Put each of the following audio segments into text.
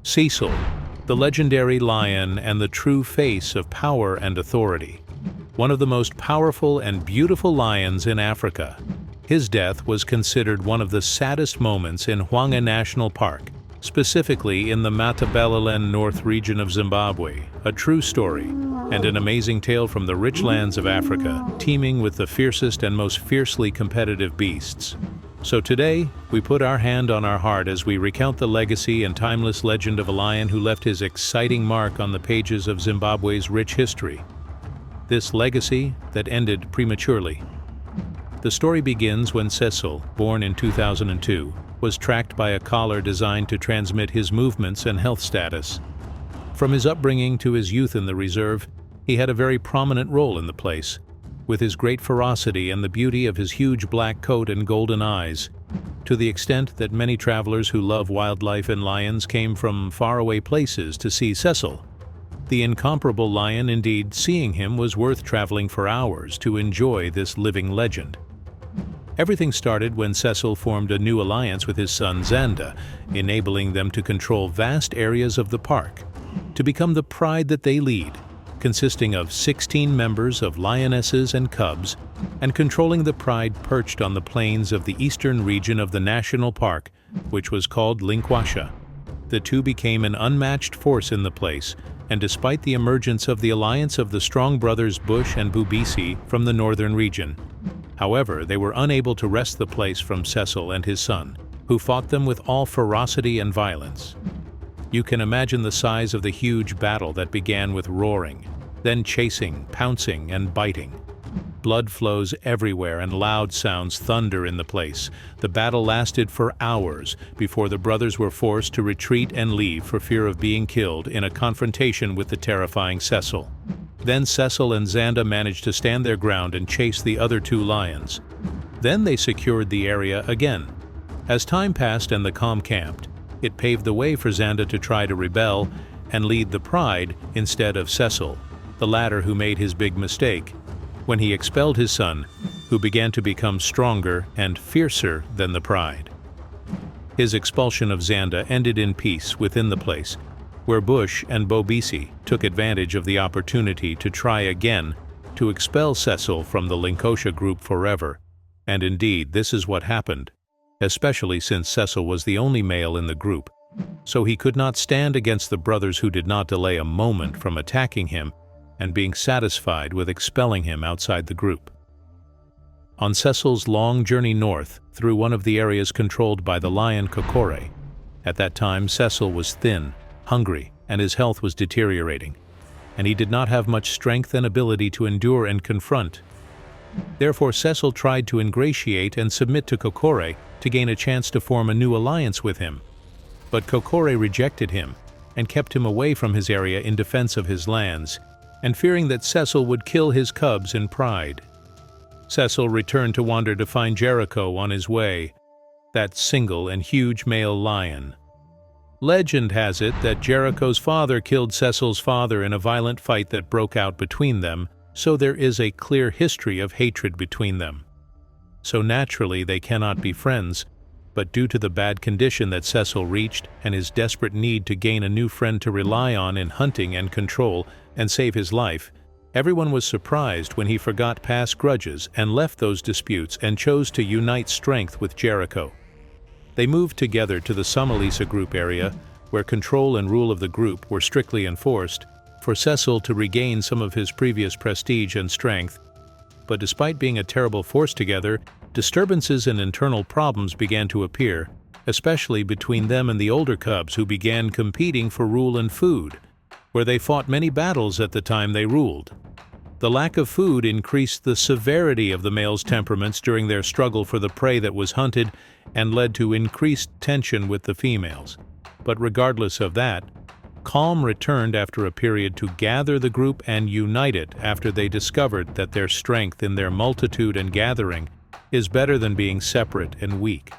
Cecil, the legendary lion and the true face of power and authority. One of the most powerful and beautiful lions in Africa. His death was considered one of the saddest moments in Hwanga National Park, specifically in the Matabeleland North region of Zimbabwe, a true story, and an amazing tale from the rich lands of Africa, teeming with the fiercest and most fiercely competitive beasts. So today, we put our hand on our heart as we recount the legacy and timeless legend of a lion who left his exciting mark on the pages of Zimbabwe's rich history. This legacy that ended prematurely. The story begins when Cecil, born in 2002, was tracked by a collar designed to transmit his movements and health status. From his upbringing to his youth in the reserve, he had a very prominent role in the place, with his great ferocity and the beauty of his huge black coat and golden eyes, to the extent that many travelers who love wildlife and lions came from faraway places to see Cecil. The incomparable lion, indeed, seeing him was worth traveling for hours to enjoy this living legend. Everything started when Cecil formed a new alliance with his son Zanda, enabling them to control vast areas of the park, to become the pride that they lead, consisting of 16 members of lionesses and cubs, and controlling the pride perched on the plains of the eastern region of the national park, which was called Linkwasha. The two became an unmatched force in the place, and despite the emergence of the alliance of the strong brothers Bush and Bubisi from the northern region. However, they were unable to wrest the place from Cecil and his son, who fought them with all ferocity and violence. You can imagine the size of the huge battle that began with roaring, then chasing, pouncing, and biting. Blood flows everywhere and loud sounds thunder in the place. The battle lasted for hours before the brothers were forced to retreat and leave for fear of being killed in a confrontation with the terrifying Cecil. Then Cecil and Zanda managed to stand their ground and chase the other two lions. Then they secured the area again. As time passed and the calm camped, it paved the way for Zanda to try to rebel and lead the pride instead of Cecil, the latter who made his big mistake, when he expelled his son, who began to become stronger and fiercer than the pride. His expulsion of Zanda ended in peace within the place, where Bush and Bobisi took advantage of the opportunity to try again to expel Cecil from the Linkwasha group forever. And indeed, this is what happened, especially since Cecil was the only male in the group, so he could not stand against the brothers who did not delay a moment from attacking him and being satisfied with expelling him outside the group. On Cecil's long journey north through one of the areas controlled by the lion Kokore, at that time Cecil was thin, hungry, and his health was deteriorating, and he did not have much strength and ability to endure and confront. Therefore Cecil tried to ingratiate and submit to Kokore to gain a chance to form a new alliance with him. But Kokore rejected him and kept him away from his area in defense of his lands, and fearing that Cecil would kill his cubs in pride. Cecil returned to wander to find Jericho on his way, that single and huge male lion. Legend has it that Jericho's father killed Cecil's father in a violent fight that broke out between them, so there is a clear history of hatred between them. So naturally they cannot be friends, but due to the bad condition that Cecil reached and his desperate need to gain a new friend to rely on in hunting and control and save his life, everyone was surprised when he forgot past grudges and left those disputes and chose to unite strength with Jericho. They moved together to the Somalisa group area, where control and rule of the group were strictly enforced, for Cecil to regain some of his previous prestige and strength. But despite being a terrible force together, disturbances and internal problems began to appear, especially between them and the older cubs who began competing for rule and food, where they fought many battles at the time they ruled. The lack of food increased the severity of the males' temperaments during their struggle for the prey that was hunted and led to increased tension with the females. But regardless of that, calm returned after a period to gather the group and unite it after they discovered that their strength in their multitude and gathering is better than being separate and weak.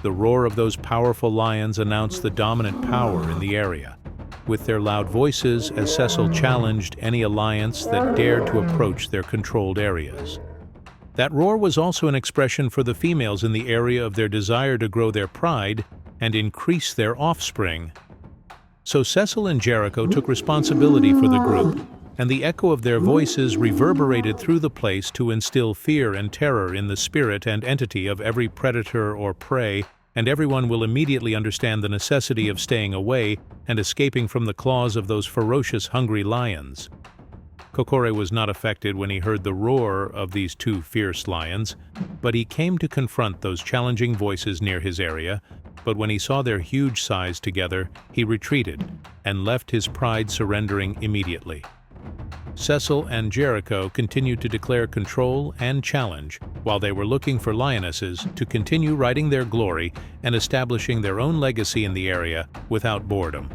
The roar of those powerful lions announced the dominant power in the area, with their loud voices as Cecil challenged any alliance that dared to approach their controlled areas. That roar was also an expression for the females in the area of their desire to grow their pride and increase their offspring. So Cecil and Jericho took responsibility for the group, and the echo of their voices reverberated through the place to instill fear and terror in the spirit and entity of every predator or prey, and everyone will immediately understand the necessity of staying away and escaping from the claws of those ferocious, hungry lions. Kokore was not affected when he heard the roar of these two fierce lions, but he came to confront those challenging voices near his area. But when he saw their huge size together, he retreated and left, his pride surrendering immediately. Cecil and Jericho continued to declare control and challenge while they were looking for lionesses to continue writing their glory and establishing their own legacy in the area without boredom.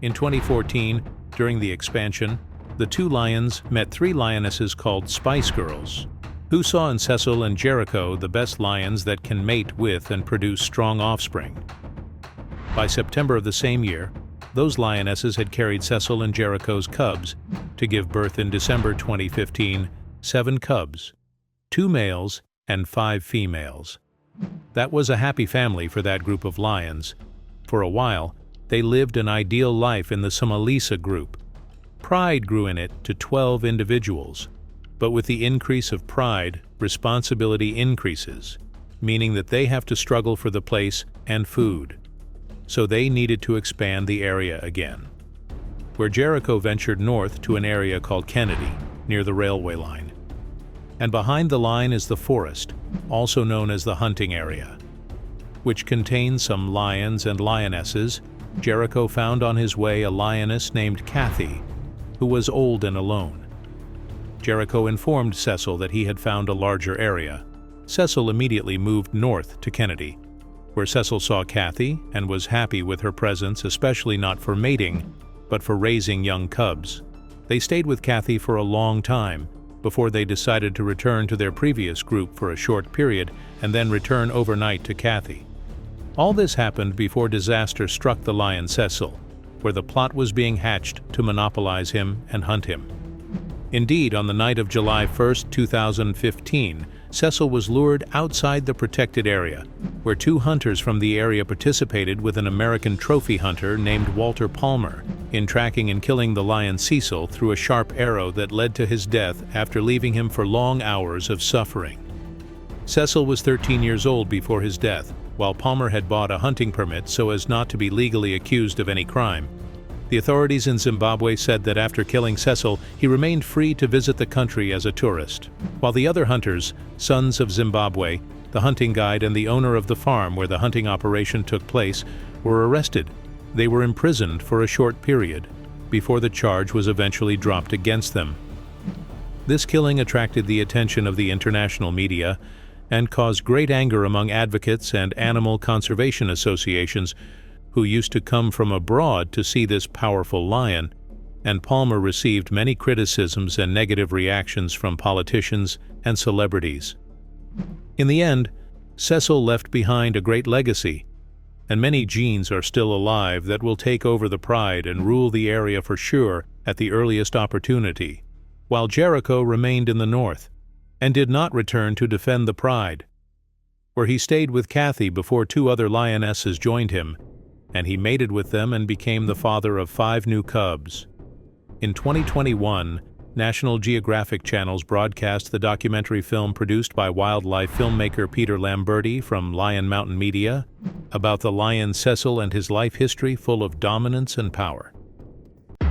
In 2014, during the expansion, the two lions met three lionesses called Spice Girls, who saw in Cecil and Jericho the best lions that can mate with and produce strong offspring. By September of the same year, those lionesses had carried Cecil and Jericho's cubs to give birth in December 2015, 7 cubs, 2 males and 5 females. That was a happy family for that group of lions. For a while, they lived an ideal life in the Somalisa group. Pride grew in it to 12 individuals, but with the increase of pride, responsibility increases, meaning that they have to struggle for the place and food. So they needed to expand the area again, where Jericho ventured north to an area called Kennedy, near the railway line. And behind the line is the forest, also known as the hunting area, which contains some lions and lionesses. Jericho found on his way a lioness named Kathy, who was old and alone. Jericho informed Cecil that he had found a larger area. Cecil immediately moved north to Kennedy, where Cecil saw Kathy and was happy with her presence, especially not for mating, but for raising young cubs. They stayed with Kathy for a long time before they decided to return to their previous group for a short period and then return overnight to Kathy. All this happened before disaster struck the lion Cecil, where the plot was being hatched to monopolize him and hunt him. Indeed, on the night of July 1, 2015, Cecil was lured outside the protected area, where 2 hunters from the area participated with an American trophy hunter named Walter Palmer in tracking and killing the lion Cecil through a sharp arrow that led to his death after leaving him for long hours of suffering. Cecil was 13 years old before his death, while Palmer had bought a hunting permit so as not to be legally accused of any crime. The authorities in Zimbabwe said that after killing Cecil, he remained free to visit the country as a tourist, while the other hunters, sons of Zimbabwe, the hunting guide and the owner of the farm where the hunting operation took place, were arrested. They were imprisoned for a short period, before the charge was eventually dropped against them. This killing attracted the attention of the international media and caused great anger among advocates and animal conservation associations who used to come from abroad to see this powerful lion, and Palmer received many criticisms and negative reactions from politicians and celebrities. In the end, Cecil left behind a great legacy, and many genes are still alive that will take over the pride and rule the area for sure at the earliest opportunity, while Jericho remained in the north and did not return to defend the pride, where he stayed with Kathy before 2 other lionesses joined him, and he mated with them and became the father of 5 new cubs. In 2021, National Geographic Channels broadcast the documentary film produced by wildlife filmmaker Peter Lamberti from Lion Mountain Media about the lion Cecil and his life history full of dominance and power.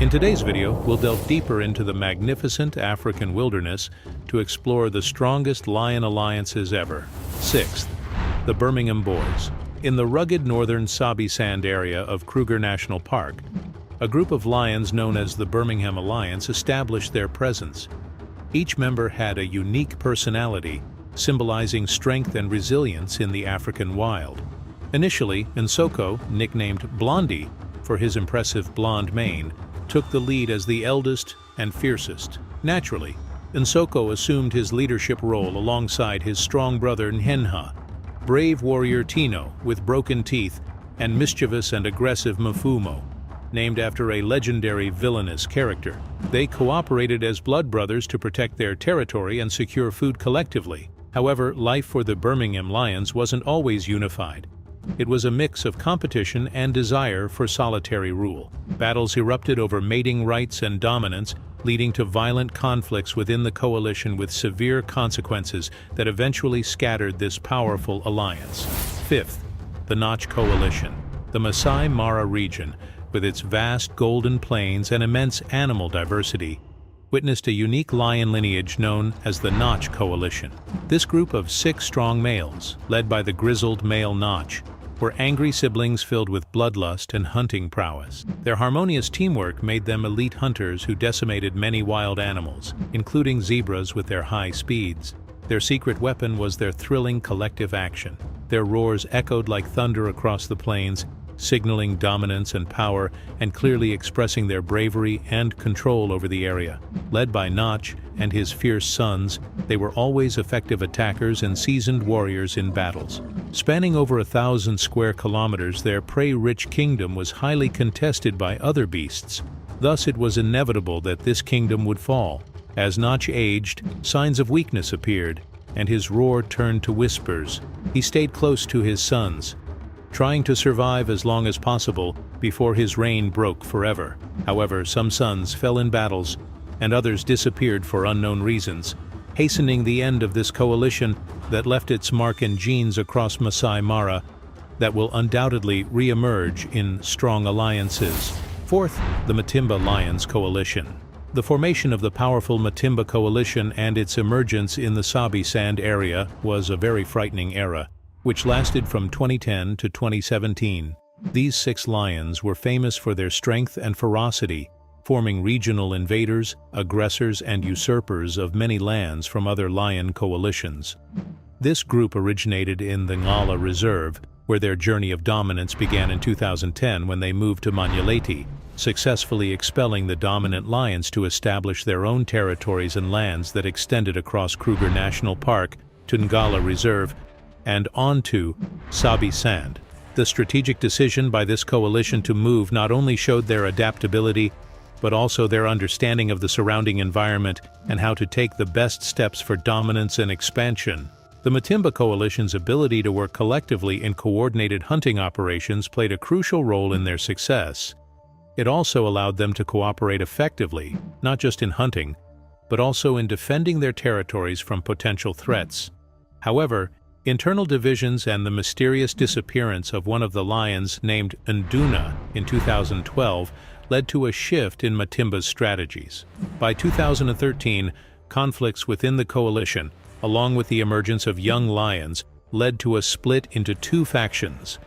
In today's video, we'll delve deeper into the magnificent African wilderness to explore the strongest lion alliances ever. 6th, the Birmingham Boys. In the rugged northern Sabi Sand area of Kruger National Park, a group of lions known as the Birmingham Alliance established their presence. Each member had a unique personality, symbolizing strength and resilience in the African wild. Initially, Nsoko, nicknamed Blondie for his impressive blonde mane, took the lead as the eldest and fiercest. Naturally, Nsoko assumed his leadership role alongside his strong brother Nhenha, brave warrior Tino with broken teeth, and mischievous and aggressive Mfumo, named after a legendary villainous character. They cooperated as blood brothers to protect their territory and secure food collectively. However, life for the Birmingham Lions wasn't always unified. It was a mix of competition and desire for solitary rule. Battles erupted over mating rights and dominance, leading to violent conflicts within the coalition with severe consequences that eventually scattered this powerful alliance. Fifth, the Notch Coalition. The Masai Mara region, with its vast golden plains and immense animal diversity, witnessed a unique lion lineage known as the Notch Coalition. This group of 6 strong males, led by the grizzled male Notch, were angry siblings filled with bloodlust and hunting prowess. Their harmonious teamwork made them elite hunters who decimated many wild animals, including zebras with their high speeds. Their secret weapon was their thrilling collective action. Their roars echoed like thunder across the plains, signaling dominance and power and clearly expressing their bravery and control over the area. Led by Notch and his fierce sons, they were always effective attackers and seasoned warriors in battles. Spanning over 1,000 square kilometers, their prey-rich kingdom was highly contested by other beasts. Thus it was inevitable that this kingdom would fall. As Notch aged, signs of weakness appeared, and his roar turned to whispers. He stayed close to his sons, trying to survive as long as possible before his reign broke forever. However, some sons fell in battles, and others disappeared for unknown reasons, hastening the end of this coalition that left its mark and genes across Masai Mara that will undoubtedly re-emerge in strong alliances. Fourth, the Matimba Lions Coalition. The formation of the powerful Matimba Coalition and its emergence in the Sabi Sand area was a very frightening era, which lasted from 2010 to 2017. These 6 lions were famous for their strength and ferocity, forming regional invaders, aggressors, and usurpers of many lands from other lion coalitions. This group originated in the Ngala Reserve, where their journey of dominance began in 2010 when they moved to Majingilane, successfully expelling the dominant lions to establish their own territories and lands that extended across Kruger National Park to Ngala Reserve and onto Sabi Sand. The strategic decision by this coalition to move not only showed their adaptability, but also their understanding of the surrounding environment and how to take the best steps for dominance and expansion. The Matimba Coalition's ability to work collectively in coordinated hunting operations played a crucial role in their success. It also allowed them to cooperate effectively, not just in hunting, but also in defending their territories from potential threats. However, internal divisions and the mysterious disappearance of one of the lions named Nduna in 2012 led to a shift in Matimba's strategies. By 2013, conflicts within the coalition, along with the emergence of young lions, led to a split into 2 factions.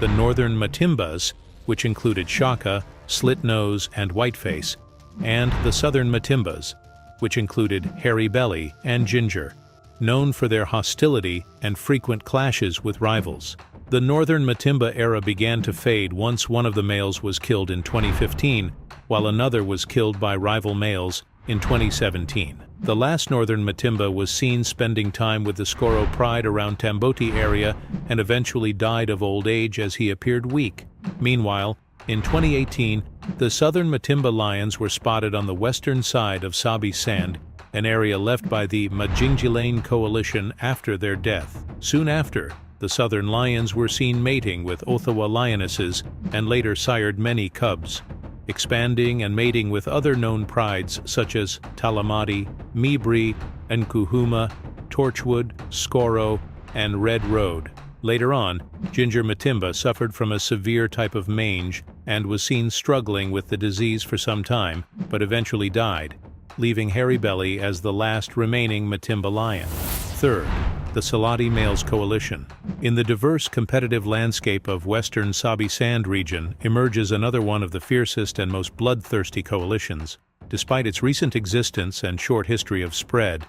The northern Matimbas, which included Shaka, Slitnose, and Whiteface, and the southern Matimbas, which included Hairy Belly and Ginger, known for their hostility and frequent clashes with rivals. The northern Matimba era began to fade once one of the males was killed in 2015, while another was killed by rival males in 2017. The last northern Matimba was seen spending time with the Skoro pride around Tamboti area and eventually died of old age as he appeared weak. Meanwhile, in 2018, the southern Matimba lions were spotted on the western side of Sabi Sand, an area left by the Majingilane coalition after their death. Soon after, the southern lions were seen mating with Othawa lionesses and later sired many cubs, expanding and mating with other known prides such as Talamati, Mibri, Nkuhuma, Torchwood, Skoro, and Red Road. Later on, Ginger Matimba suffered from a severe type of mange and was seen struggling with the disease for some time, but eventually died, leaving Hairy Belly as the last remaining Matimba lion. Third, the Salati Males Coalition. In the diverse competitive landscape of western Sabi Sand region emerges another one of the fiercest and most bloodthirsty coalitions. Despite its recent existence and short history of spread,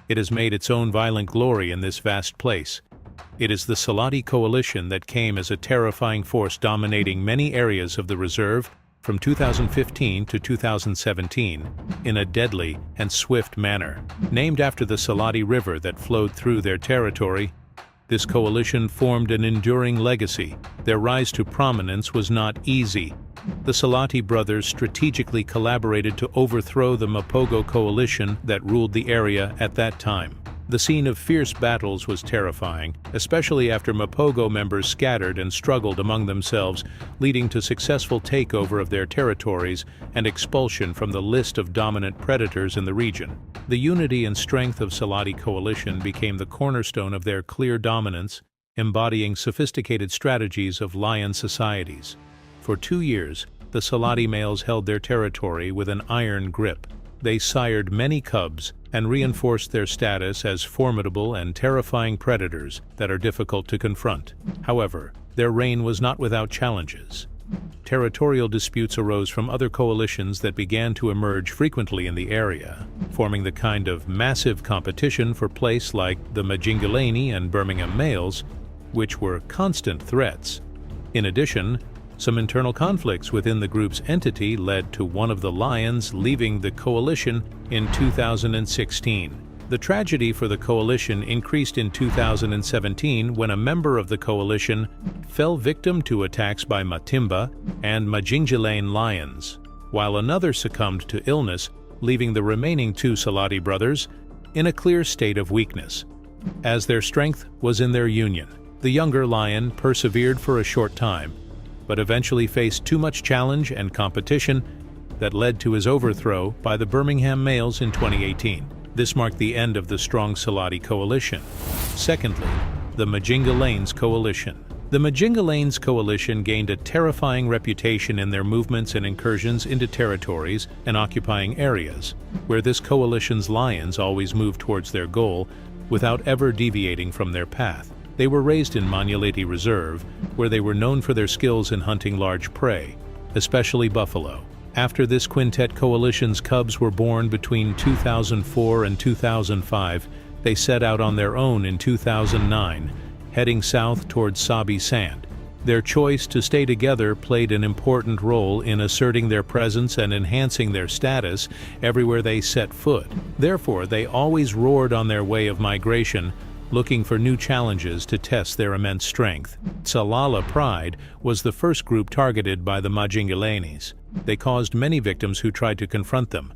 it has made its own violent glory in this vast place. It is the Salati Coalition that came as a terrifying force dominating many areas of the reserve from 2015 to 2017 in a deadly and swift manner. Named after the Salati River that flowed through their territory, this coalition formed an enduring legacy. Their rise to prominence was not easy. The Salati brothers strategically collaborated to overthrow the Mapogo coalition that ruled the area at that time. The scene of fierce battles was terrifying, especially after Mapogo members scattered and struggled among themselves, leading to successful takeover of their territories and expulsion from the list of dominant predators in the region. The unity and strength of Salati coalition became the cornerstone of their clear dominance, embodying sophisticated strategies of lion societies. For 2 years, the Salati males held their territory with an iron grip. They sired many cubs and reinforced their status as formidable and terrifying predators that are difficult to confront. However, their reign was not without challenges. Territorial disputes arose from other coalitions that began to emerge frequently in the area, forming the kind of massive competition for place like the Majingilane and Birmingham males, which were constant threats. In addition, some internal conflicts within the group's entity led to one of the lions leaving the coalition in 2016. The tragedy for the coalition increased in 2017 when a member of the coalition fell victim to attacks by Matimba and Majingilane lions, while another succumbed to illness, leaving the remaining 2 Salati brothers in a clear state of weakness. As their strength was in their union, the younger lion persevered for a short time, but eventually faced too much challenge and competition that led to his overthrow by the Birmingham males in 2018. This marked the end of the strong Salati coalition. Secondly, the Majingalane's coalition. The Majingalane's coalition gained a terrifying reputation in their movements and incursions into territories and occupying areas, where this coalition's lions always moved towards their goal without ever deviating from their path. They were raised in Magnoleti Reserve, where they were known for their skills in hunting large prey, especially buffalo. After this quintet coalition's cubs were born between 2004 and 2005, they set out on their own in 2009, heading south towards Sabi Sand. Their choice to stay together played an important role in asserting their presence and enhancing their status everywhere they set foot. Therefore, they always roared on their way of migration, looking for new challenges to test their immense strength. Salala Pride was the first group targeted by the Majingalanes. They caused many victims who tried to confront them.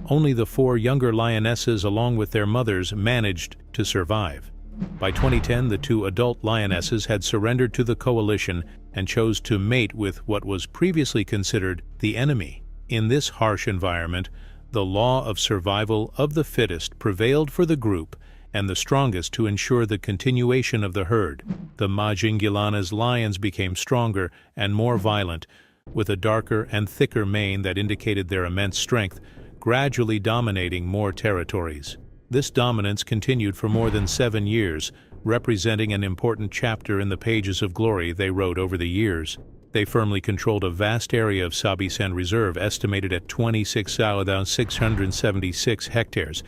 Only the 4 younger lionesses along with their mothers managed to survive. By 2010, the 2 adult lionesses had surrendered to the coalition and chose to mate with what was previously considered the enemy. In this harsh environment, the law of survival of the fittest prevailed for the group and the strongest to ensure the continuation of the herd. The Majingilane's lions became stronger and more violent, with a darker and thicker mane that indicated their immense strength, gradually dominating more territories. This dominance continued for more than 7 years, representing an important chapter in the pages of glory they wrote over the years. They firmly controlled a vast area of Sabi Sand Reserve, estimated at 26,676 hectares,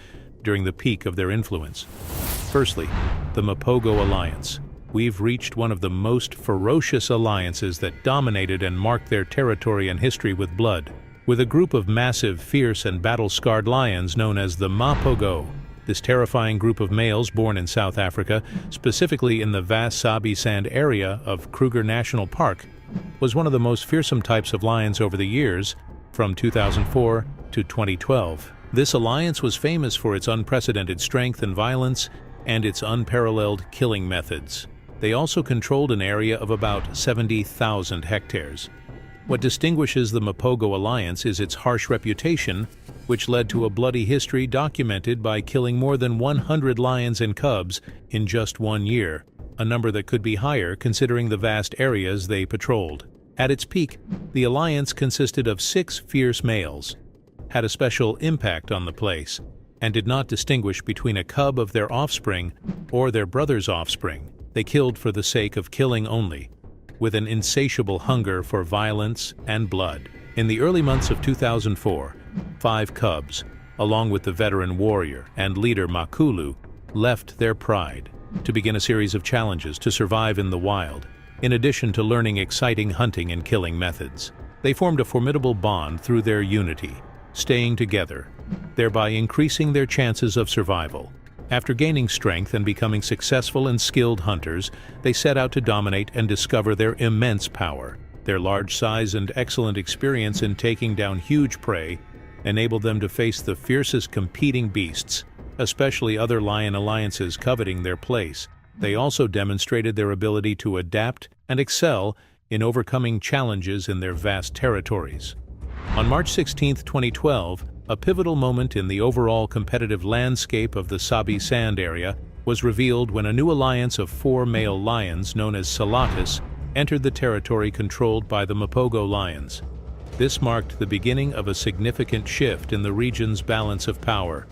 during the peak of their influence. Firstly, the Mapogo Alliance. We've reached one of the most ferocious alliances that dominated and marked their territory and history with blood. With a group of massive, fierce, and battle-scarred lions known as the Mapogo, this terrifying group of males born in South Africa, specifically in the vast Sabi Sand area of Kruger National Park, was one of the most fearsome types of lions over the years, from 2004 to 2012. This alliance was famous for its unprecedented strength and violence and its unparalleled killing methods. They also controlled an area of about 70,000 hectares. What distinguishes the Mapogo Alliance is its harsh reputation, which led to a bloody history documented by killing more than 100 lions and cubs in just 1 year, a number that could be higher considering the vast areas they patrolled. At its peak, the alliance consisted of 6 fierce males, had a special impact on the place, and did not distinguish between a cub of their offspring or their brother's offspring. They killed for the sake of killing only, with an insatiable hunger for violence and blood. In the early months of 2004, 5 cubs, along with the veteran warrior and leader Makulu, left their pride to begin a series of challenges to survive in the wild. In addition to learning exciting hunting and killing methods, they formed a formidable bond through their unity, staying together, thereby increasing their chances of survival. After gaining strength and becoming successful and skilled hunters, they set out to dominate and discover their immense power. Their large size and excellent experience in taking down huge prey enabled them to face the fiercest competing beasts, especially other lion alliances coveting their place. They also demonstrated their ability to adapt and excel in overcoming challenges in their vast territories. On March 16, 2012, a pivotal moment in the overall competitive landscape of the Sabi Sand area was revealed when a new alliance of 4 male lions known as Salati entered the territory controlled by the Mapogo lions. This marked the beginning of a significant shift in the region's balance of power.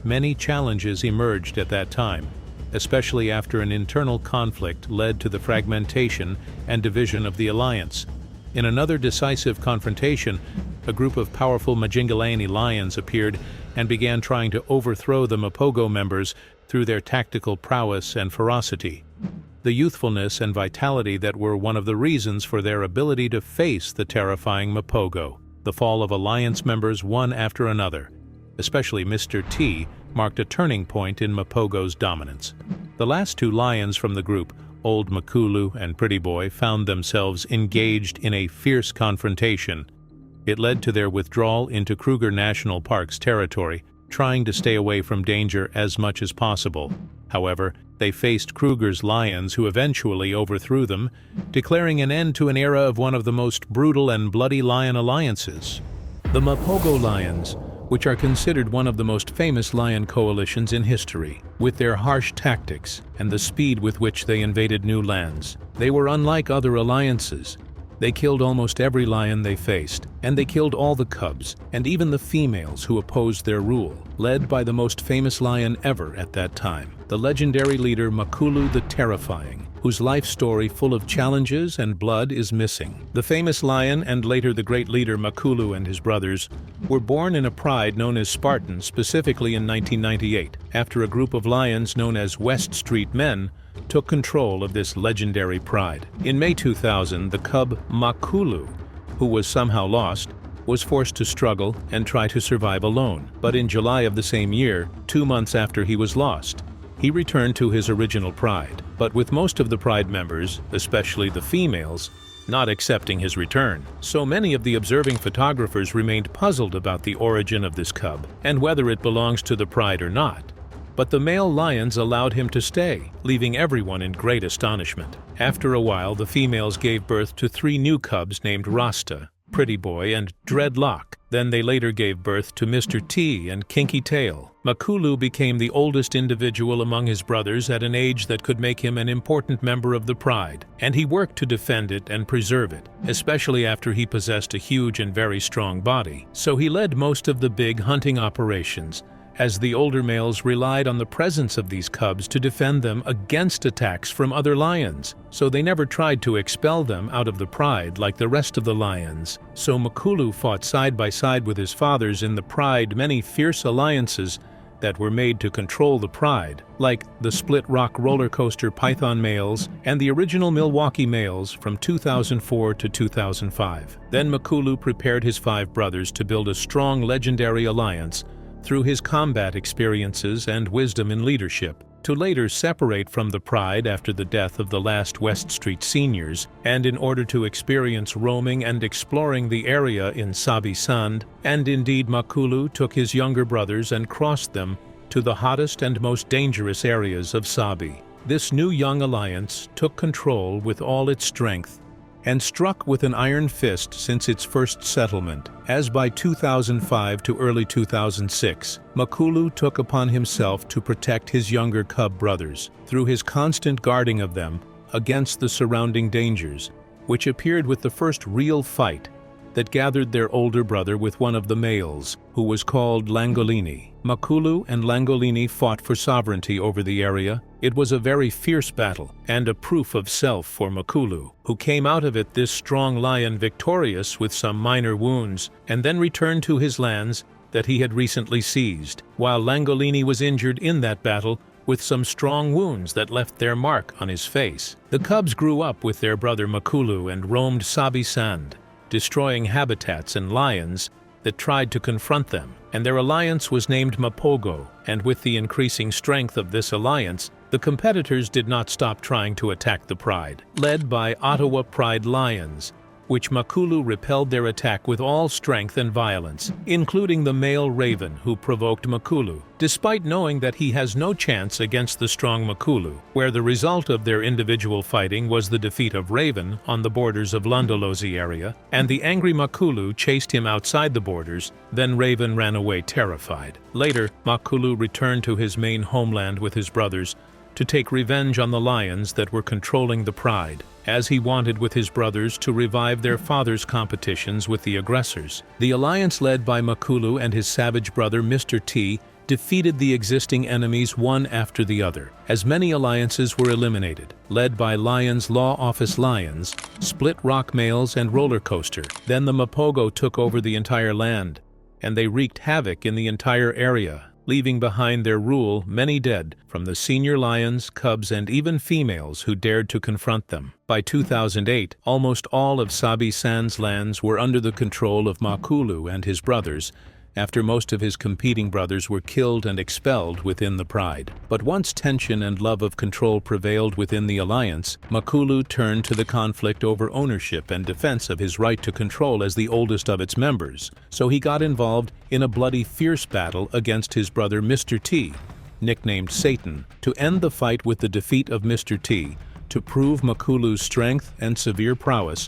Many challenges emerged at that time, especially after an internal conflict led to the fragmentation and division of the alliance. In another decisive confrontation, a group of powerful Majingilane lions appeared and began trying to overthrow the Mapogo members through their tactical prowess and ferocity. The youthfulness and vitality that were one of the reasons for their ability to face the terrifying Mapogo. The fall of alliance members one after another, especially Mr. T, marked a turning point in Mapogo's dominance. The last 2 lions from the group, Old Makulu and Pretty Boy, found themselves engaged in a fierce confrontation. It led to their withdrawal into Kruger National Park's territory, trying to stay away from danger as much as possible. However, they faced Kruger's lions, who eventually overthrew them, declaring an end to an era of one of the most brutal and bloody lion alliances. The Mapogo lions, which are considered one of the most famous lion coalitions in history, with their harsh tactics and the speed with which they invaded new lands. They were unlike other alliances. They killed almost every lion they faced, and they killed all the cubs, and even the females who opposed their rule, led by the most famous lion ever at that time, the legendary leader Makulu the Terrifying, whose life story full of challenges and blood is missing. The famous lion and later the great leader Makulu and his brothers were born in a pride known as Spartan, specifically in 1998, after a group of lions known as West Street Men took control of this legendary pride. In May 2000, the cub Makulu, who was somehow lost, was forced to struggle and try to survive alone. But in July of the same year, 2 months after he was lost, he returned to his original pride, but with most of the pride members, especially the females, not accepting his return. So many of the observing photographers remained puzzled about the origin of this cub and whether it belongs to the pride or not. But the male lions allowed him to stay, leaving everyone in great astonishment. After a while, the females gave birth to 3 new cubs named Rasta, Pretty Boy, and Dreadlock. Then they later gave birth to Mr. T and Kinky Tail. Makulu became the oldest individual among his brothers at an age that could make him an important member of the pride, and he worked to defend it and preserve it, especially after he possessed a huge and very strong body. So he led most of the big hunting operations, as the older males relied on the presence of these cubs to defend them against attacks from other lions, so they never tried to expel them out of the pride like the rest of the lions. So Makulu fought side by side with his fathers in the pride many fierce alliances that were made to control the pride, like the Split Rock roller coaster Python males and the original Milwaukee males from 2004 to 2005. Then Makulu prepared his 5 brothers to build a strong legendary alliance through his combat experiences and wisdom in leadership, to later separate from the pride after the death of the last West Street seniors, and in order to experience roaming and exploring the area in Sabi Sand, and indeed Makulu took his younger brothers and crossed them to the hottest and most dangerous areas of Sabi. This new young alliance took control with all its strength, and struck with an iron fist since its first settlement, as by 2005 to early 2006, Makulu took upon himself to protect his younger cub brothers, through his constant guarding of them against the surrounding dangers, which appeared with the first real fight that gathered their older brother with one of the males, who was called Langolini. Makulu and Langolini fought for sovereignty over the area. It was a very fierce battle, and a proof of self for Makulu, who came out of it this strong lion victorious with some minor wounds, and then returned to his lands that he had recently seized, while Langolini was injured in that battle with some strong wounds that left their mark on his face. The cubs grew up with their brother Makulu and roamed Sabi Sand, destroying habitats and lions that tried to confront them, and their alliance was named Mapogo, and with the increasing strength of this alliance, the competitors did not stop trying to attack the pride. Led by Ottawa Pride Lions, which Makulu repelled their attack with all strength and violence, including the male raven who provoked Makulu, despite knowing that he has no chance against the strong Makulu, where the result of their individual fighting was the defeat of Raven on the borders of Londolozi area, and the angry Makulu chased him outside the borders, then Raven ran away terrified. Later, Makulu returned to his main homeland with his brothers to take revenge on the lions that were controlling the pride, as he wanted with his brothers to revive their father's competitions with the aggressors. The alliance led by Makulu and his savage brother Mr. T defeated the existing enemies one after the other, as many alliances were eliminated, led by Lions Law Office Lions, Split Rock Males, and Roller Coaster. Then the Mapogo took over the entire land, and they wreaked havoc in the entire area, leaving behind their rule many dead, from the senior lions, cubs, and even females who dared to confront them. By 2008, almost all of Sabi-san's lands were under the control of Makulu and his brothers, after most of his competing brothers were killed and expelled within the pride. But once tension and love of control prevailed within the alliance, Makulu turned to the conflict over ownership and defense of his right to control as the oldest of its members, so he got involved in a bloody, fierce battle against his brother Mr. T, nicknamed Satan, to end the fight with the defeat of Mr. T, to prove Makulu's strength and severe prowess,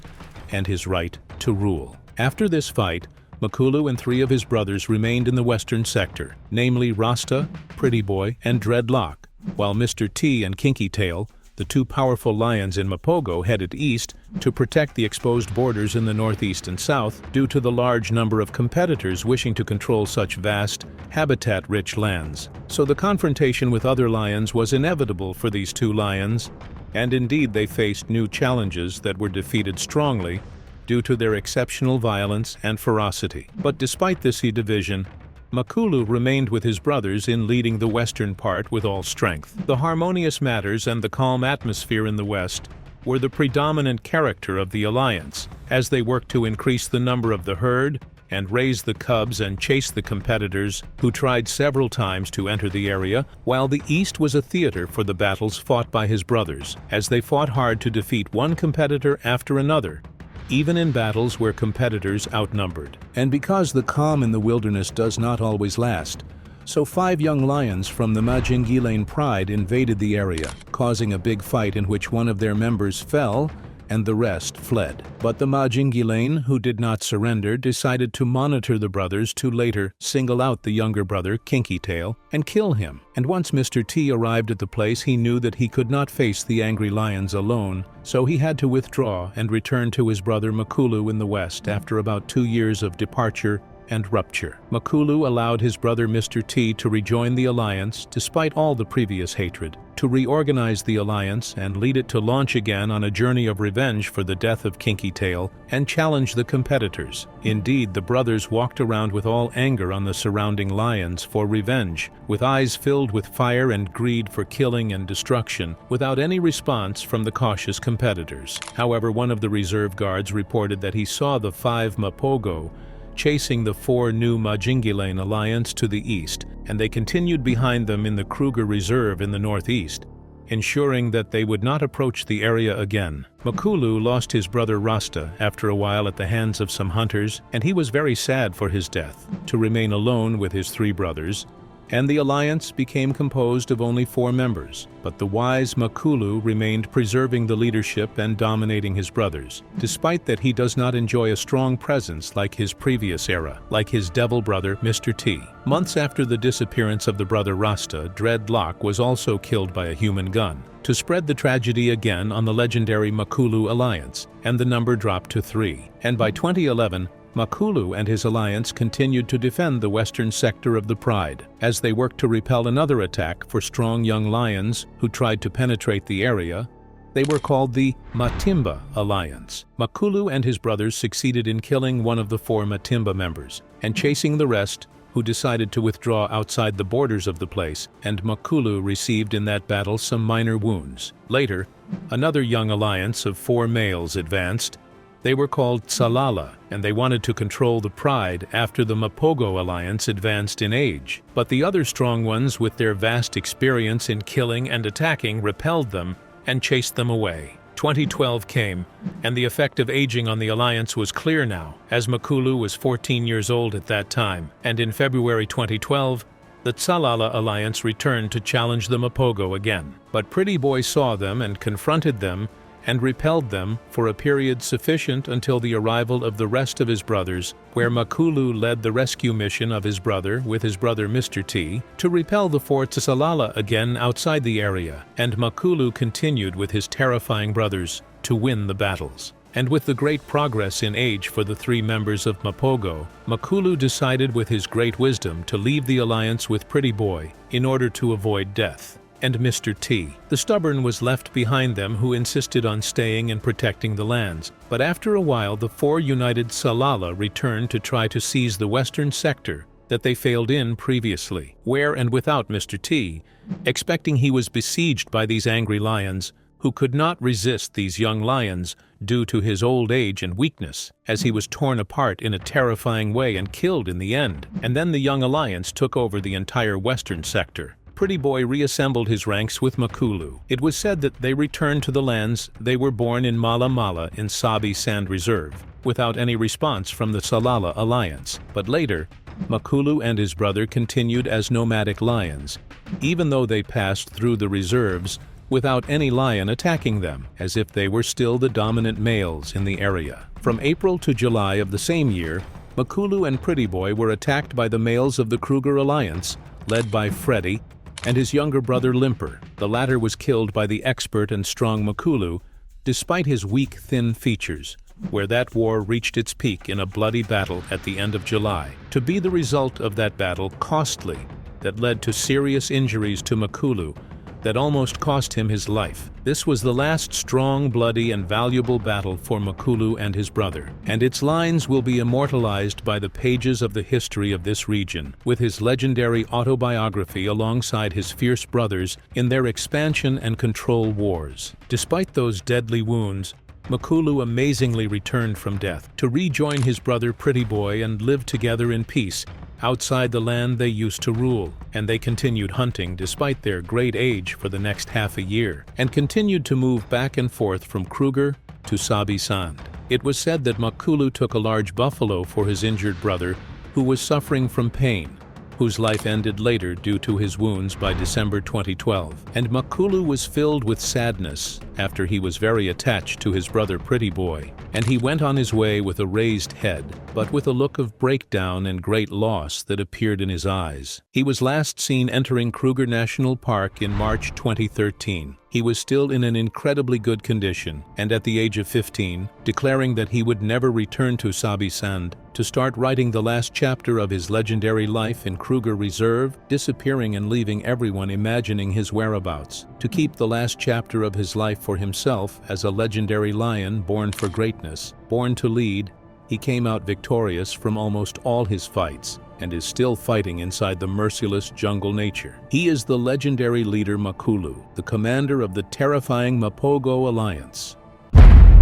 and his right to rule. After this fight, Makulu and 3 of his brothers remained in the western sector, namely Rasta, Pretty Boy, and Dreadlock, while Mr. T and Kinky Tail, the 2 powerful lions in Mapogo, headed east to protect the exposed borders in the northeast and south due to the large number of competitors wishing to control such vast, habitat-rich lands. So the confrontation with other lions was inevitable for these 2 lions, and indeed they faced new challenges that were defeated strongly due to their exceptional violence and ferocity. But despite this division, Makulu remained with his brothers in leading the western part with all strength. The harmonious matters and the calm atmosphere in the west were the predominant character of the alliance, as they worked to increase the number of the herd and raise the cubs and chase the competitors who tried several times to enter the area, while the east was a theater for the battles fought by his brothers, as they fought hard to defeat one competitor after another, even in battles where competitors outnumbered. And because the calm in the wilderness does not always last, so 5 young lions from the Majingilane pride invaded the area, causing a big fight in which one of their members fell and the rest fled. But the Majingilane, who did not surrender, decided to monitor the brothers to later single out the younger brother, Kinky Tail, and kill him. And once Mr. T arrived at the place, he knew that he could not face the angry lions alone, so he had to withdraw and return to his brother Makulu in the west after about 2 years of departure and rupture. Makulu allowed his brother Mr. T to rejoin the alliance despite all the previous hatred, to reorganize the alliance and lead it to launch again on a journey of revenge for the death of Kinky Tail and challenge the competitors. Indeed, the brothers walked around with all anger on the surrounding lions for revenge, with eyes filled with fire and greed for killing and destruction, without any response from the cautious competitors. However, one of the reserve guards reported that he saw the 5 Mapogo chasing the 4 new Majingilane alliance to the east, and they continued behind them in the Kruger Reserve in the northeast, ensuring that they would not approach the area again. Makulu lost his brother Rasta after a while at the hands of some hunters, and he was very sad for his death, to remain alone with his 3 brothers, and the alliance became composed of only 4 members. But the wise Makulu remained, preserving the leadership and dominating his brothers, despite that he does not enjoy a strong presence like his previous era, like his devil brother Mr. T. Months after the disappearance of the brother Rasta, Dreadlock was also killed by a human gun, to spread the tragedy again on the legendary Makulu alliance, and the number dropped to 3. And by 2011, Makulu and his alliance continued to defend the western sector of the Pride, as they worked to repel another attack for strong young lions who tried to penetrate the area. They were called the Matimba Alliance. Makulu and his brothers succeeded in killing one of the 4 Matimba members, and chasing the rest, who decided to withdraw outside the borders of the place, and Makulu received in that battle some minor wounds. Later, another young alliance of 4 males advanced. They were called Salala, and they wanted to control the Pride after the Mapogo alliance advanced in age. But the other strong ones, with their vast experience in killing and attacking, repelled them and chased them away. 2012 came, and the effect of aging on the alliance was clear now, as Makulu was 14 years old at that time, and in February 2012, the Tsalala alliance returned to challenge the Mapogo again. But Pretty Boy saw them and confronted them and repelled them for a period sufficient until the arrival of the rest of his brothers, where Makulu led the rescue mission of his brother with his brother Mr. T to repel the four Tsalala again outside the area, and Makulu continued with his terrifying brothers to win the battles. And with the great progress in age for the three members of Mapogo, Makulu decided with his great wisdom to leave the alliance with Pretty Boy in order to avoid death. And Mr. T, the stubborn, was left behind them, who insisted on staying and protecting the lands. But after a while, the four united Tsalala returned to try to seize the western sector that they failed in previously, where and without Mr. T, expecting he was besieged by these angry lions, who could not resist these young lions due to his old age and weakness, as he was torn apart in a terrifying way and killed in the end. And then the young alliance took over the entire western sector. Pretty Boy reassembled his ranks with Makulu. It was said that they returned to the lands they were born in Mala Mala in Sabi Sand Reserve, without any response from the Tsalala alliance. But later, Makulu and his brother continued as nomadic lions, even though they passed through the reserves without any lion attacking them, as if they were still the dominant males in the area. From April to July of the same year, Makulu and Pretty Boy were attacked by the males of the Kruger Alliance, led by Freddy and his younger brother Limper. The latter was killed by the expert and strong Makulu, despite his weak, thin features, where that war reached its peak in a bloody battle at the end of July. To be the result of that battle costly, that led to serious injuries to Makulu, that almost cost him his life. This was the last strong, bloody, and valuable battle for Makulu and his brother, and its lines will be immortalized by the pages of the history of this region, with his legendary autobiography alongside his fierce brothers in their expansion and control wars. Despite those deadly wounds, Makulu amazingly returned from death to rejoin his brother Pretty Boy and live together in peace outside the land they used to rule, and they continued hunting despite their great age for the next half a year, and continued to move back and forth from Kruger to Sabi Sand. It was said that Makulu took a large buffalo for his injured brother, who was suffering from pain, whose life ended later due to his wounds by December 2012. And Makulu was filled with sadness after he was very attached to his brother Pretty Boy, and he went on his way with a raised head, but with a look of breakdown and great loss that appeared in his eyes. He was last seen entering Kruger National Park in March 2013. He was still in an incredibly good condition, and at the age of 15, declaring that he would never return to Sabi Sand to start writing the last chapter of his legendary life in Kruger Reserve, disappearing and leaving everyone imagining his whereabouts, to keep the last chapter of his life for himself as a legendary lion born for greatness, born to lead. He came out victorious from almost all his fights, and is still fighting inside the merciless jungle nature. He is the legendary leader Makulu, the commander of the terrifying Mapogo Alliance.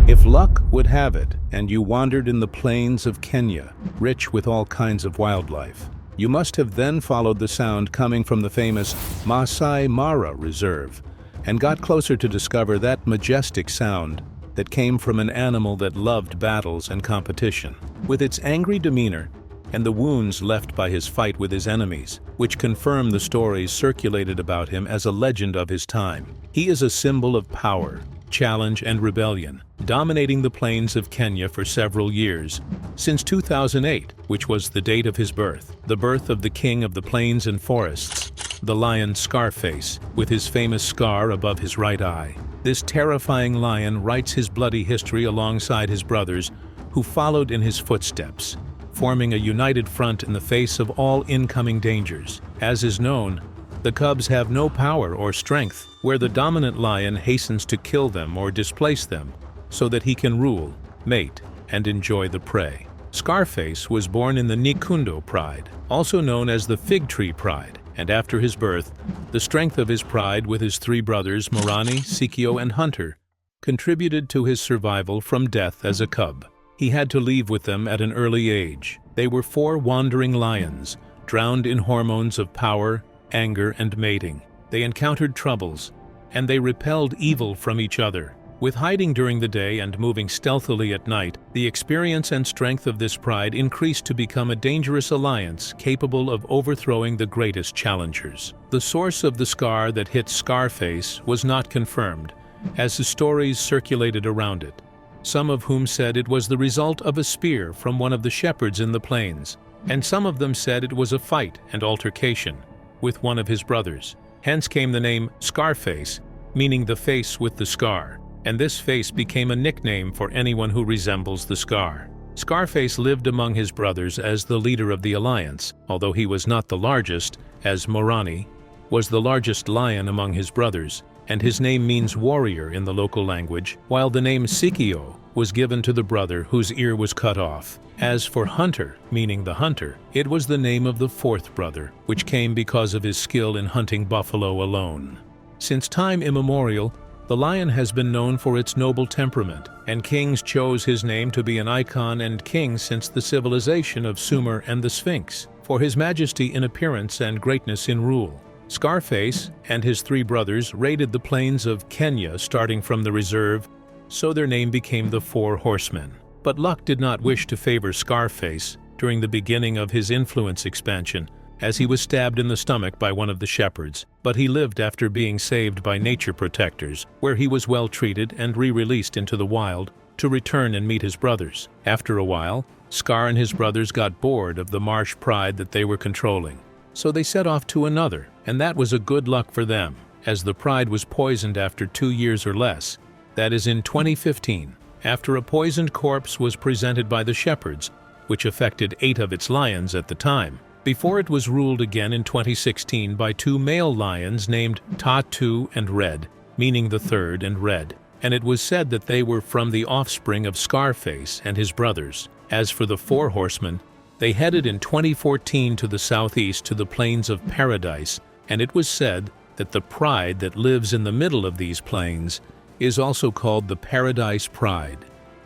If luck would have it, and you wandered in the plains of Kenya, rich with all kinds of wildlife, you must have then followed the sound coming from the famous Masai Mara Reserve, and got closer to discover that majestic sound that came from an animal that loved battles and competition. With its angry demeanor, and the wounds left by his fight with his enemies, which confirm the stories circulated about him as a legend of his time. He is a symbol of power, challenge, and rebellion, dominating the plains of Kenya for several years, since 2008, which was the date of his birth, the birth of the king of the plains and forests, the lion Scarface, with his famous scar above his right eye. This terrifying lion writes his bloody history alongside his brothers, who followed in his footsteps, forming a united front in the face of all incoming dangers. As is known, the cubs have no power or strength, where the dominant lion hastens to kill them or displace them, so that he can rule, mate, and enjoy the prey. Scarface was born in the Nikundo pride, also known as the fig tree pride, and after his birth, the strength of his pride with his three brothers, Morani, Sikio, and Hunter, contributed to his survival from death as a cub. He had to leave with them at an early age. They were four wandering lions, drowned in hormones of power, anger, and mating. They encountered troubles, and they repelled evil from each other, With hiding during the day and moving stealthily at night, the experience and strength of this pride increased to become a dangerous alliance capable of overthrowing the greatest challengers. The source of the scar that hit Scarface was not confirmed, as the stories circulated around it, some of whom said it was the result of a spear from one of the shepherds in the plains, and some of them said it was a fight and altercation with one of his brothers. Hence came the name Scarface, meaning the face with the scar, and this face became a nickname for anyone who resembles the scar. Scarface lived among his brothers as the leader of the alliance, although he was not the largest, as Morani was the largest lion among his brothers, and his name means warrior in the local language, while the name Cecil was given to the brother whose ear was cut off. As for Hunter, meaning the hunter, it was the name of the fourth brother, which came because of his skill in hunting buffalo alone. Since time immemorial, the lion has been known for its noble temperament, and kings chose his name to be an icon and king since the civilization of Sumer and the Sphinx, for his majesty in appearance and greatness in rule. Scarface and his three brothers raided the plains of Kenya starting from the reserve, so their name became the Four Horsemen. But luck did not wish to favor Scarface during the beginning of his influence expansion, as he was stabbed in the stomach by one of the shepherds, but he lived after being saved by nature protectors, where he was well treated and re-released into the wild to return and meet his brothers. After a while, Scar and his brothers got bored of the marsh pride that they were controlling, so they set off to another, and that was a good luck for them, as the pride was poisoned after 2 years or less, that is in 2015, after a poisoned corpse was presented by the shepherds, which affected 8 of its lions at the time, before it was ruled again in 2016 by 2 male lions named Tatu and Red, meaning the third and red, and it was said that they were from the offspring of Scarface and his brothers. As for the Four Horsemen, they headed in 2014 to the southeast to the plains of Paradise, and it was said that the pride that lives in the middle of these plains is also called the Paradise Pride,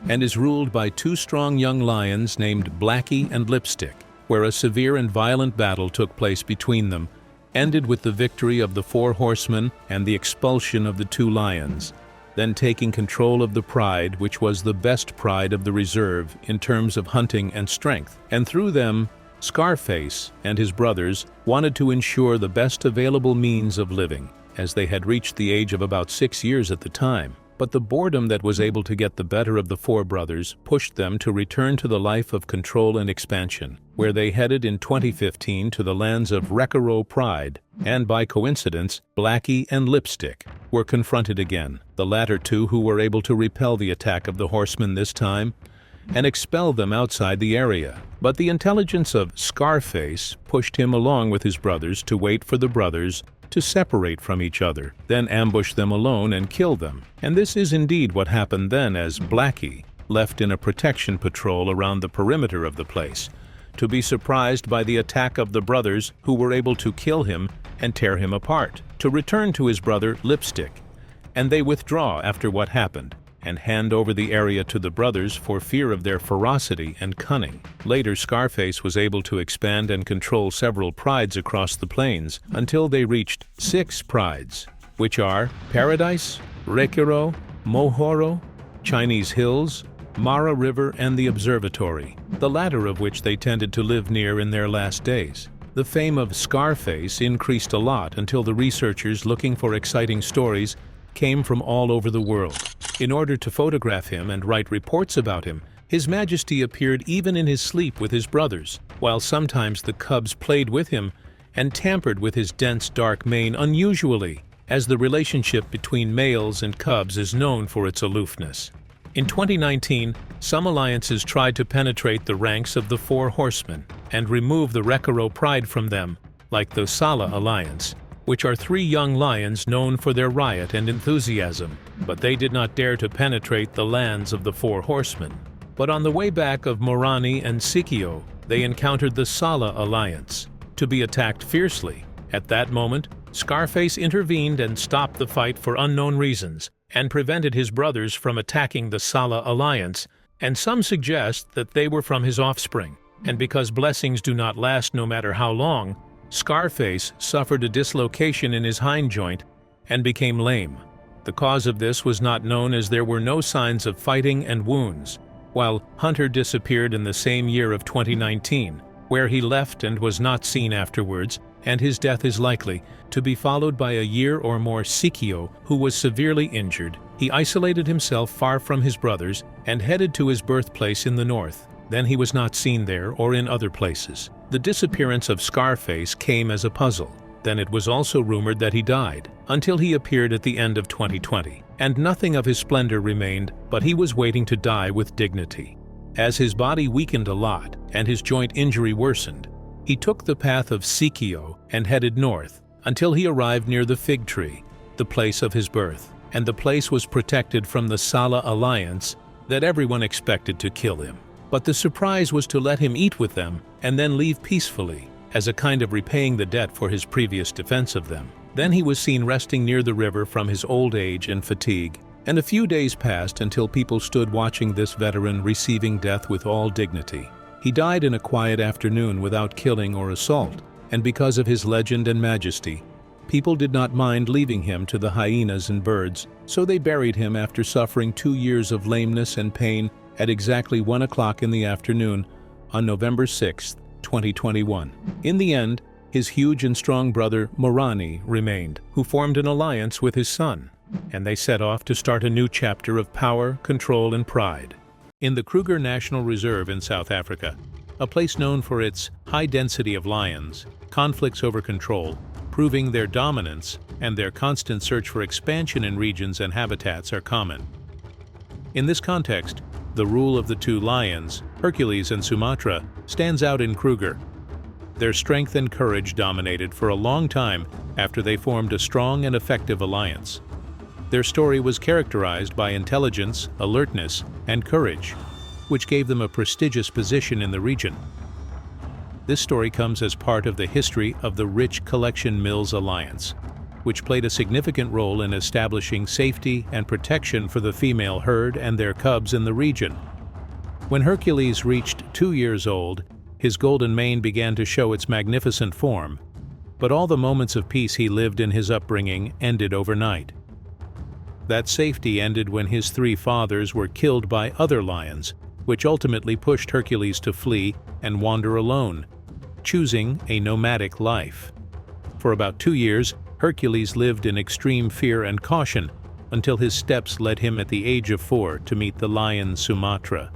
and is ruled by 2 strong young lions named Blackie and Lipstick, where a severe and violent battle took place between them, ended with the victory of the Four Horsemen and the expulsion of the 2 lions, then taking control of the pride, which was the best pride of the reserve in terms of hunting and strength. And through them, Scarface and his brothers wanted to ensure the best available means of living, as they had reached the age of about 6 years at the time. But the boredom that was able to get the better of the 4 brothers pushed them to return to the life of control and expansion, where they headed in 2015 to the lands of Rekaro Pride, and by coincidence, Blackie and Lipstick were confronted again, the latter 2 who were able to repel the attack of the horsemen this time and expel them outside the area. But the intelligence of Scarface pushed him along with his brothers to wait for the brothers to separate from each other, then ambush them alone and kill them. And this is indeed what happened then, as Blackie left in a protection patrol around the perimeter of the place, to be surprised by the attack of the brothers, who were able to kill him and tear him apart, to return to his brother Lipstick, and they withdraw after what happened, and hand over the area to the brothers for fear of their ferocity and cunning. Later, Scarface was able to expand and control several prides across the plains until they reached 6 prides, which are Paradise, Rekiro, Mohoro, Chinese Hills, Mara River, and the Observatory, the latter of which they tended to live near in their last days. The fame of Scarface increased a lot until the researchers looking for exciting stories came from all over the world. In order to photograph him and write reports about him, His Majesty appeared even in his sleep with his brothers, while sometimes the cubs played with him and tampered with his dense dark mane unusually, as the relationship between males and cubs is known for its aloofness. In 2019, some alliances tried to penetrate the ranks of the Four Horsemen and remove the Rekaro pride from them, like the Sala Alliance, which are 3 young lions known for their riot and enthusiasm, but they did not dare to penetrate the lands of the Four Horsemen. But on the way back of Morani and Sikio, they encountered the Sala Alliance, to be attacked fiercely. At that moment, Scarface intervened and stopped the fight for unknown reasons, and prevented his brothers from attacking the Sala Alliance, and some suggest that they were from his offspring. And because blessings do not last no matter how long, Scarface suffered a dislocation in his hind joint and became lame. The cause of this was not known, as there were no signs of fighting and wounds, while Hunter disappeared in the same year of 2019, where he left and was not seen afterwards, and his death is likely to be followed by a year or more. Cecil, who was severely injured, he isolated himself far from his brothers and headed to his birthplace in the north. Then he was not seen there or in other places. The disappearance of Scarface came as a puzzle. Then it was also rumored that he died, until he appeared at the end of 2020, and nothing of his splendor remained, but he was waiting to die with dignity. As his body weakened a lot and his joint injury worsened, he took the path of Cecil and headed north until he arrived near the fig tree, the place of his birth, and the place was protected from the Sala alliance that everyone expected to kill him. But the surprise was to let him eat with them and then leave peacefully, as a kind of repaying the debt for his previous defense of them. Then he was seen resting near the river from his old age and fatigue, and a few days passed until people stood watching this veteran receiving death with all dignity. He died in a quiet afternoon without killing or assault, and because of his legend and majesty, people did not mind leaving him to the hyenas and birds, so they buried him after suffering 2 years of lameness and pain at exactly 1 o'clock in the afternoon on November 6, 2021. In the end, his huge and strong brother Morani remained, who formed an alliance with his son, and they set off to start a new chapter of power, control, and pride. In the Kruger National Reserve in South Africa, a place known for its high density of lions, conflicts over control, proving their dominance, and their constant search for expansion in regions and habitats are common. In this context, the rule of the two lions, Hercules and Sumatra, stands out in Kruger. Their strength and courage dominated for a long time after they formed a strong and effective alliance. Their story was characterized by intelligence, alertness, and courage, which gave them a prestigious position in the region. This story comes as part of the history of the Rich Collection Mills Alliance, which played a significant role in establishing safety and protection for the female herd and their cubs in the region. When Hercules reached 2 years old, his golden mane began to show its magnificent form, but all the moments of peace he lived in his upbringing ended overnight. That safety ended when his 3 fathers were killed by other lions, which ultimately pushed Hercules to flee and wander alone, choosing a nomadic life. For about 2 years, Hercules lived in extreme fear and caution until his steps led him at the age of 4 to meet the lion Sumatra,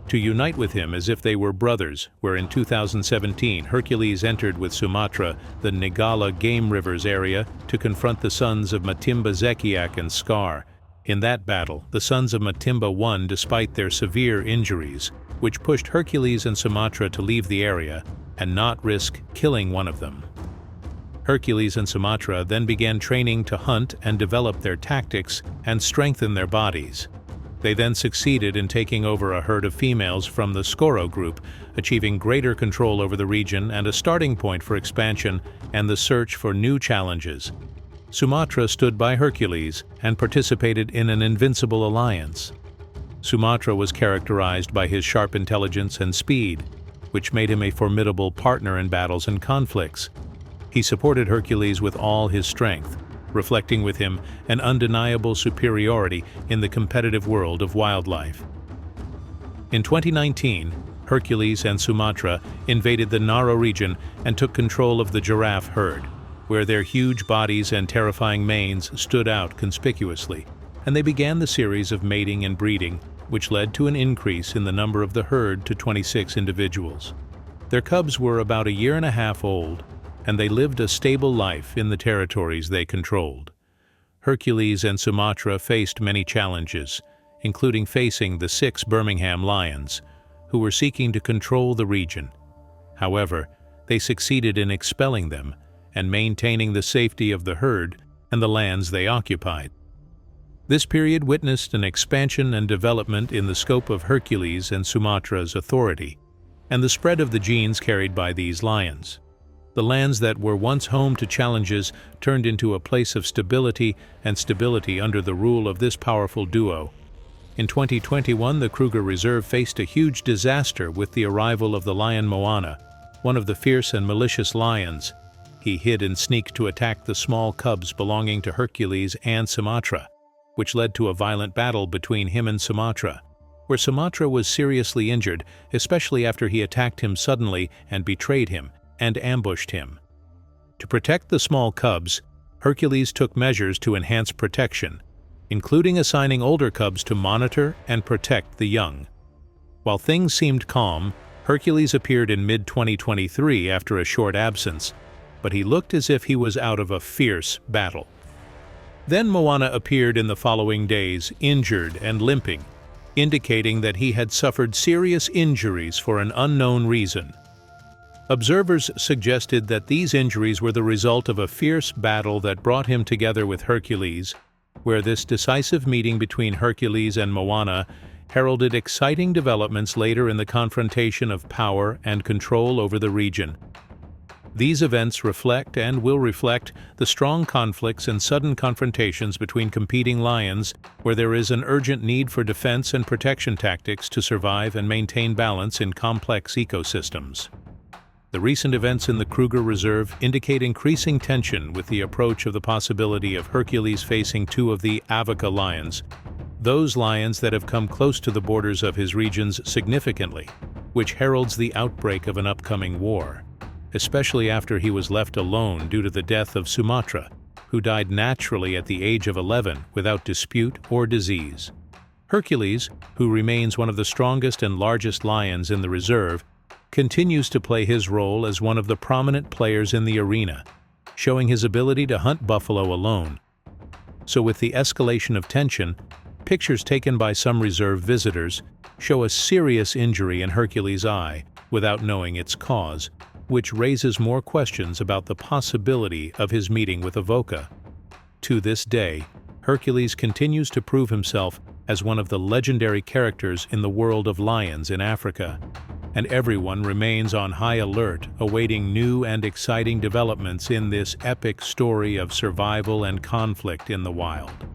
to unite with him as if they were brothers, where in 2017 Hercules entered with Sumatra the Nigala Game Rivers area to confront the sons of Matimba, Zekiak, and Scar. In that battle, the sons of Matimba won despite their severe injuries, which pushed Hercules and Sumatra to leave the area and not risk killing one of them. Hercules and Sumatra then began training to hunt and develop their tactics and strengthen their bodies. They then succeeded in taking over a herd of females from the Skoro group, achieving greater control over the region and a starting point for expansion and the search for new challenges. Sumatra stood by Hercules and participated in an invincible alliance. Sumatra was characterized by his sharp intelligence and speed, which made him a formidable partner in battles and conflicts. He supported Hercules with all his strength, reflecting with him an undeniable superiority in the competitive world of wildlife. In 2019, Hercules and Sumatra invaded the Naro region and took control of the giraffe herd, where their huge bodies and terrifying manes stood out conspicuously, and they began the series of mating and breeding, which led to an increase in the number of the herd to 26 individuals. Their cubs were about 1.5 years old, and they lived a stable life in the territories they controlled. Hercules and Sumatra faced many challenges, including facing the 6 Birmingham lions, who were seeking to control the region. However, they succeeded in expelling them and maintaining the safety of the herd and the lands they occupied. This period witnessed an expansion and development in the scope of Hercules and Sumatra's authority, and the spread of the genes carried by these lions. The lands that were once home to challenges turned into a place of stability under the rule of this powerful duo. In 2021, the Kruger Reserve faced a huge disaster with the arrival of the lion Moana, one of the fierce and malicious lions. He hid and sneaked to attack the small cubs belonging to Hercules and Sumatra. which led to a violent battle between him and Sumatra, where Sumatra was seriously injured, especially after he attacked him suddenly and betrayed him and ambushed him. To protect the small cubs, Hercules took measures to enhance protection, including assigning older cubs to monitor and protect the young. While things seemed calm, Hercules appeared in mid-2023 after a short absence, but he looked as if he was out of a fierce battle. Then Moana appeared in the following days, injured and limping, indicating that he had suffered serious injuries for an unknown reason. Observers suggested that these injuries were the result of a fierce battle that brought him together with Hercules, where this decisive meeting between Hercules and Moana heralded exciting developments later in the confrontation of power and control over the region. These events reflect and will reflect the strong conflicts and sudden confrontations between competing lions, where there is an urgent need for defense and protection tactics to survive and maintain balance in complex ecosystems. The recent events in the Kruger Reserve indicate increasing tension with the approach of the possibility of Hercules facing two of the Avica lions, those lions that have come close to the borders of his regions significantly, which heralds the outbreak of an upcoming war, especially after he was left alone due to the death of Sumatra, who died naturally at the age of 11 without dispute or disease. Hercules, who remains one of the strongest and largest lions in the reserve, continues to play his role as one of the prominent players in the arena, showing his ability to hunt buffalo alone. So with the escalation of tension, pictures taken by some reserve visitors show a serious injury in Hercules' eye without knowing its cause, which raises more questions about the possibility of his meeting with Avoca. To this day, Hercules continues to prove himself as one of the legendary characters in the world of lions in Africa, and everyone remains on high alert, awaiting new and exciting developments in this epic story of survival and conflict in the wild.